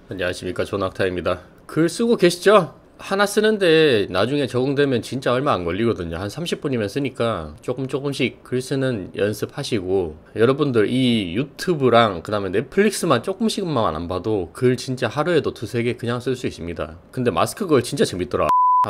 안녕하십니까, 존학타입니다. 글 쓰고 계시죠? 하나 쓰는데 나중에 적응되면 진짜 얼마 안 걸리거든요. 한 30분이면 쓰니까 조금씩 글 쓰는 연습하시고, 여러분들 이 유튜브랑 그 다음에 넷플릭스만 조금씩만 안 봐도 글 진짜 하루에도 두세 개 그냥 쓸 수 있습니다. 근데 마스크 걸 진짜 재밌더라.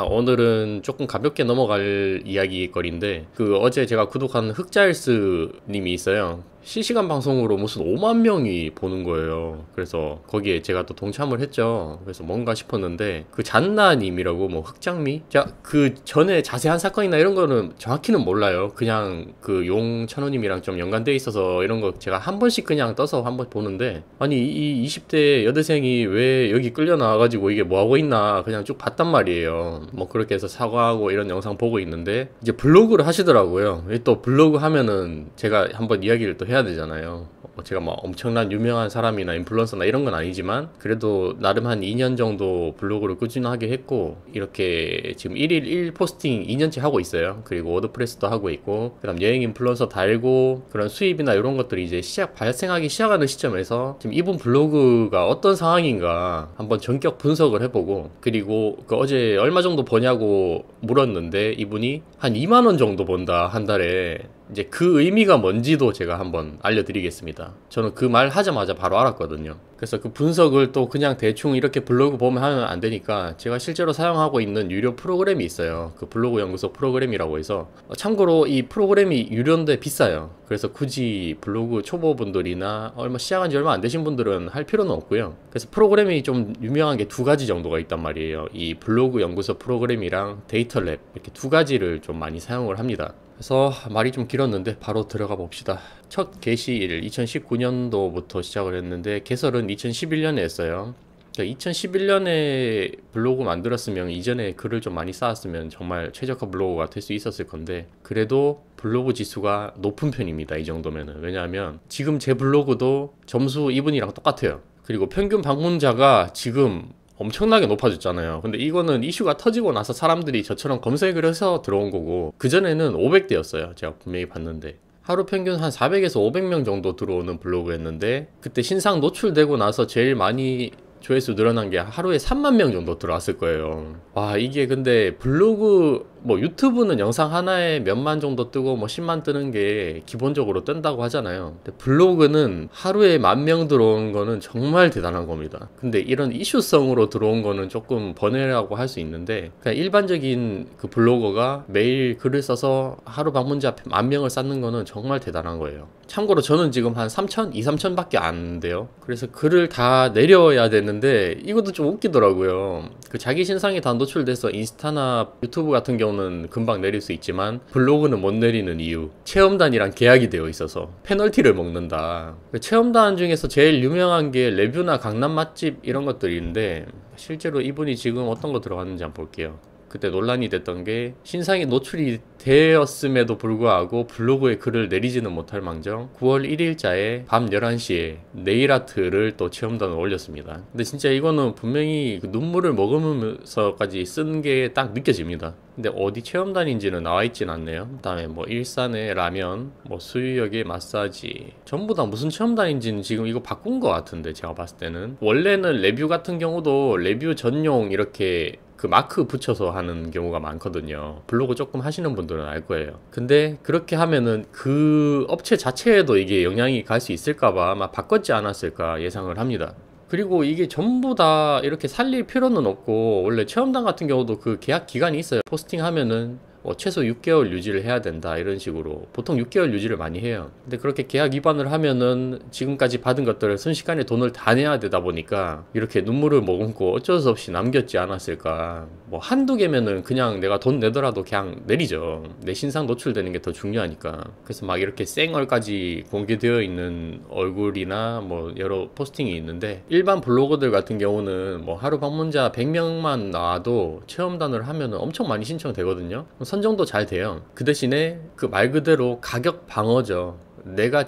오늘은 조금 가볍게 넘어갈 이야기거리인데, 어제 제가 구독한 흑자일스 님이 있어요. 실시간 방송으로 무슨 5만 명이 보는 거예요. 그래서 거기에 제가 또 동참을 했죠. 그래서 뭔가 싶었는데, 잔나님이라고, 뭐 흑장미? 자, 그 전에 자세한 사건이나 이런 거는 정확히는 몰라요. 그냥 용찬호님이랑 좀 연관돼 있어서 이런 거 제가 한 번씩 그냥 떠서 한 번 보는데, 아니 이 20대 여대생이 왜 여기 끌려 나와가지고 이게 뭐 하고 있나 그냥 쭉 봤단 말이에요. 뭐 그렇게 해서 사과하고 이런 영상 보고 있는데, 이제 블로그를 하시더라고요. 또 블로그 하면은 제가 한번 이야기를 또 해야 되잖아요. 제가 뭐 엄청난 유명한 사람이나 인플루언서나 이런 건 아니지만, 그래도 나름 한 2년 정도 블로그를 꾸준하게 했고, 이렇게 지금 1일 1포스팅 2년째 하고 있어요. 그리고 워드프레스도 하고 있고, 그 다음 여행 인플루언서 달고, 그런 수입이나 이런 것들이 이제 발생하기 시작하는 시점에서 지금 이분 블로그가 어떤 상황인가 한번 전격 분석을 해보고, 그리고 어제 얼마 정도 버냐고 물었는데, 이분이 한 2만원 정도 번다 한 달에. 이제 그 의미가 뭔지도 제가 한번 알려드리겠습니다. 저는 그 말 하자마자 바로 알았거든요. 그래서 그 분석을 또 그냥 대충 이렇게 블로그 보면 하면 안 되니까, 제가 실제로 사용하고 있는 유료 프로그램이 있어요. 그 블로그 연구소 프로그램이라고 해서, 참고로 이 프로그램이 유료인데 비싸요. 그래서 굳이 블로그 초보분들이나 시작한 지 얼마 안 되신 분들은 할 필요는 없고요. 그래서 프로그램이 좀 유명한 게 두 가지 정도가 있단 말이에요. 이 블로그 연구소 프로그램이랑 데이터랩, 이렇게 두 가지를 좀 많이 사용을 합니다. 그래서 말이 좀 길었는데 바로 들어가 봅시다. 첫 게시일 2019년도부터 시작을 했는데, 개설은 2011년에 했어요. 2011년에 블로그 만들었으면 이전에 글을 좀 많이 쌓았으면 정말 최적화 블로그가 될 수 있었을 건데, 그래도 블로그 지수가 높은 편입니다. 이 정도면은. 왜냐하면 지금 제 블로그도 점수 이분이랑 똑같아요. 그리고 평균 방문자가 지금 엄청나게 높아졌잖아요. 근데 이거는 이슈가 터지고 나서 사람들이 저처럼 검색을 해서 들어온 거고, 그전에는 500대였어요. 제가 분명히 봤는데. 하루 평균 한 400에서 500명 정도 들어오는 블로그였는데, 그때 신상 노출되고 나서 제일 많이 조회수 늘어난 게 하루에 3만 명 정도 들어왔을 거예요. 와, 이게 근데 블로그, 유튜브는 영상 하나에 몇만 정도 뜨고 10만 뜨는 게 기본적으로 뜬다고 하잖아요. 근데 블로그는 하루에 1만 명 들어온 거는 정말 대단한 겁니다. 근데 이런 이슈성으로 들어온 거는 조금 번외라고 할 수 있는데, 그냥 일반적인 그 블로거가 매일 글을 써서 하루 방문자 1만 명을 쌓는 거는 정말 대단한 거예요. 참고로 저는 지금 한 3천, 2, 3천 밖에 안 돼요. 그래서 글을 다 내려야 되는데, 이것도 좀 웃기더라고요. 자기 신상이 다 노출돼서 인스타나 유튜브 같은 경우는 금방 내릴 수 있지만, 블로그는 못 내리는 이유, 체험단이랑 계약이 되어 있어서 페널티를 먹는다. 체험단 중에서 제일 유명한 게 레뷰나 강남 맛집 이런 것들인데, 실제로 이분이 지금 어떤 거 들어갔는지 한번 볼게요. 그때 논란이 됐던 게, 신상이 노출이 되었음에도 불구하고 블로그에 글을 내리지는 못할 망정 9월 1일자에 밤 11시에 네일 아트를 또 체험단을 올렸습니다. 근데 진짜 이거는 분명히 눈물을 먹으면서까지 쓴 게 딱 느껴집니다. 근데 어디 체험단인지는 나와 있진 않네요. 그다음에 일산에 라면, 수유역에 마사지, 전부 다 무슨 체험단인지는 지금 이거 바꾼 것 같은데, 제가 봤을 때는. 원래는 레뷰 같은 경우도 레뷰 전용 이렇게 마크 붙여서 하는 경우가 많거든요. 블로그 조금 하시는 분들은 알 거예요. 근데 그렇게 하면은 그 업체 자체에도 이게 영향이 갈 수 있을까봐 아마 바꿨지 않았을까 예상을 합니다. 그리고 이게 전부 다 이렇게 살릴 필요는 없고, 원래 체험단 같은 경우도 그 계약 기간이 있어요. 포스팅 하면은 최소 6개월 유지를 해야 된다, 이런 식으로. 보통 6개월 유지를 많이 해요. 근데 그렇게 계약 위반을 하면은 지금까지 받은 것들을 순식간에 돈을 다 내야 되다 보니까 이렇게 눈물을 머금고 어쩔 수 없이 남겼지 않았을까. 한두 개면은 그냥 내가 돈 내더라도 그냥 내리죠. 내 신상 노출되는 게 더 중요하니까. 그래서 이렇게 쌩얼까지 공개되어 있는 얼굴이나 여러 포스팅이 있는데, 일반 블로거들 같은 경우는 하루 방문자 100명만 나와도 체험단을 하면은 엄청 많이 신청되거든요. 선정도 잘 돼요. 그 대신에 말 그대로 가격 방어죠. 내가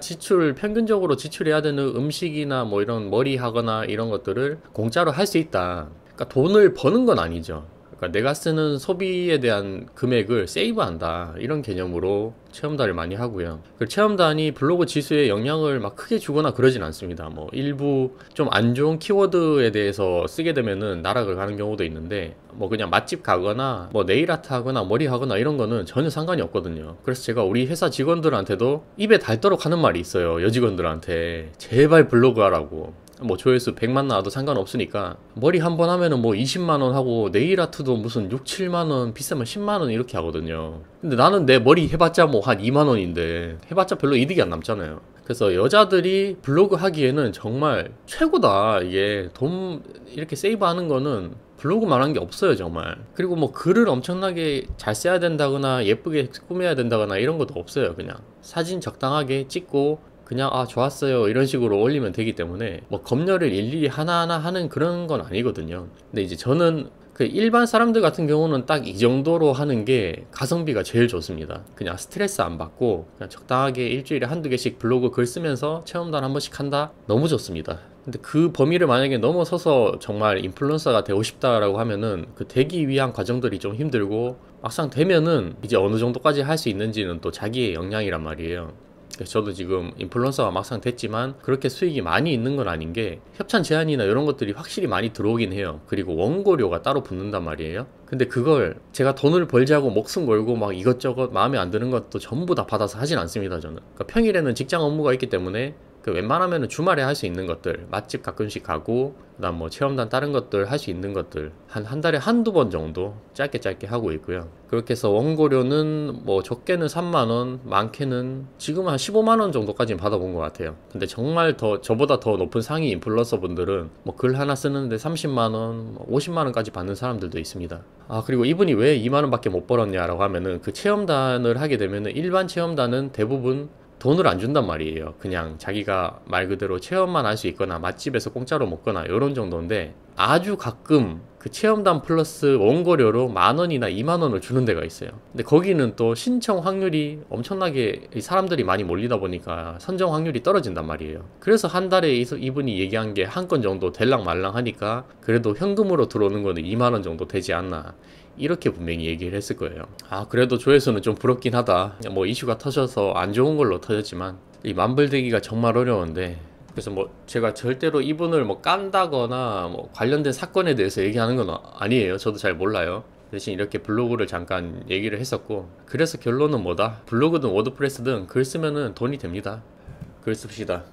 평균적으로 지출해야 되는 음식이나 이런 머리 하거나 이런 것들을 공짜로 할 수 있다. 그러니까 돈을 버는 건 아니죠. 그러니까 내가 쓰는 소비에 대한 금액을 세이브한다 이런 개념으로 체험단을 많이 하고요. 그 체험단이 블로그 지수에 영향을 막 크게 주거나 그러진 않습니다. 뭐 일부 좀 안 좋은 키워드에 대해서 쓰게 되면은 나락을 가는 경우도 있는데, 뭐 그냥 맛집 가거나 뭐 네일아트 하거나 머리 하거나 이런 거는 전혀 상관이 없거든요. 그래서 제가 우리 회사 직원들한테도 입에 닳도록 하는 말이 있어요. 여직원들한테 제발 블로그 하라고. 뭐 조회수 100만 나와도 상관없으니까 머리 한 번 하면은 뭐 20만원 하고 네일 아트도 무슨 6, 7만원 비싸면 10만원 이렇게 하거든요. 근데 나는 내 머리 해봤자 뭐 한 2만원인데 해봤자 별로 이득이 안 남잖아요. 그래서 여자들이 블로그 하기에는 정말 최고다. 이게 돈 이렇게 세이브 하는 거는 블로그만 한 게 없어요 정말. 그리고 뭐 글을 엄청나게 잘 써야 된다거나 예쁘게 꾸며야 된다거나 이런 것도 없어요. 그냥 사진 적당하게 찍고 그냥 아 좋았어요 이런 식으로 올리면 되기 때문에 뭐 검열을 일일이 하나하나 하는 그런 건 아니거든요. 근데 이제 저는 그 일반 사람들 같은 경우는 딱 이 정도로 하는 게 가성비가 제일 좋습니다. 그냥 스트레스 안 받고 그냥 적당하게 일주일에 한두 개씩 블로그 글 쓰면서 체험단 한 번씩 한다, 너무 좋습니다. 근데 그 범위를 만약에 넘어서서 정말 인플루언서가 되고 싶다라고 하면은 그 되기 위한 과정들이 좀 힘들고, 막상 되면은 이제 어느 정도까지 할 수 있는지는 또 자기의 역량이란 말이에요. 그래서 저도 지금 인플루언서가 막상 됐지만 그렇게 수익이 많이 있는 건 아닌 게, 협찬 제안이나 이런 것들이 확실히 많이 들어오긴 해요. 그리고 원고료가 따로 붙는단 말이에요. 근데 그걸 제가 돈을 벌자고 목숨 걸고 막 이것저것 마음에 안 드는 것도 전부 다 받아서 하진 않습니다 저는. 그러니까 평일에는 직장 업무가 있기 때문에 그 웬만하면 주말에 할 수 있는 것들, 맛집 가끔씩 가고 그다음 뭐 체험단 다른 것들 할 수 있는 것들 한 달에 한두 번 정도 짧게 하고 있고요. 그렇게 해서 원고료는 뭐 적게는 3만원, 많게는 지금 한 15만원 정도까지는 받아본 것 같아요. 근데 정말 더 저보다 더 높은 상위 인플루언서 분들은 뭐 글 하나 쓰는데 30만원, 50만원까지 받는 사람들도 있습니다. 아, 그리고 이분이 왜 2만원밖에 못 벌었냐라고 하면은, 그 체험단을 하게 되면은 일반 체험단은 대부분 돈을 안 준단 말이에요. 그냥 자기가 말 그대로 체험만 할 수 있거나 맛집에서 공짜로 먹거나 이런 정도인데, 아주 가끔 그 체험단 플러스 원고료로 10,000원이나 20,000원을 주는 데가 있어요. 근데 거기는 또 신청 확률이 엄청나게 사람들이 많이 몰리다 보니까 선정 확률이 떨어진단 말이에요. 그래서 한 달에 이분이 얘기한 게 한 건 정도 될랑 말랑 하니까 그래도 현금으로 들어오는 거는 20,000원 정도 되지 않나, 이렇게 분명히 얘기를 했을 거예요. 아, 그래도 조회수는 좀 부럽긴 하다. 뭐 이슈가 터져서 안 좋은 걸로 터졌지만 이 만불되기가 정말 어려운데, 그래서 뭐 제가 절대로 이분을 뭐 깐다거나 뭐 관련된 사건에 대해서 얘기하는 건 아니에요. 저도 잘 몰라요. 대신 이렇게 블로그를 잠깐 얘기를 했었고, 그래서 결론은 뭐다? 블로그든 워드프레스든 글 쓰면은 돈이 됩니다. 글 씁시다.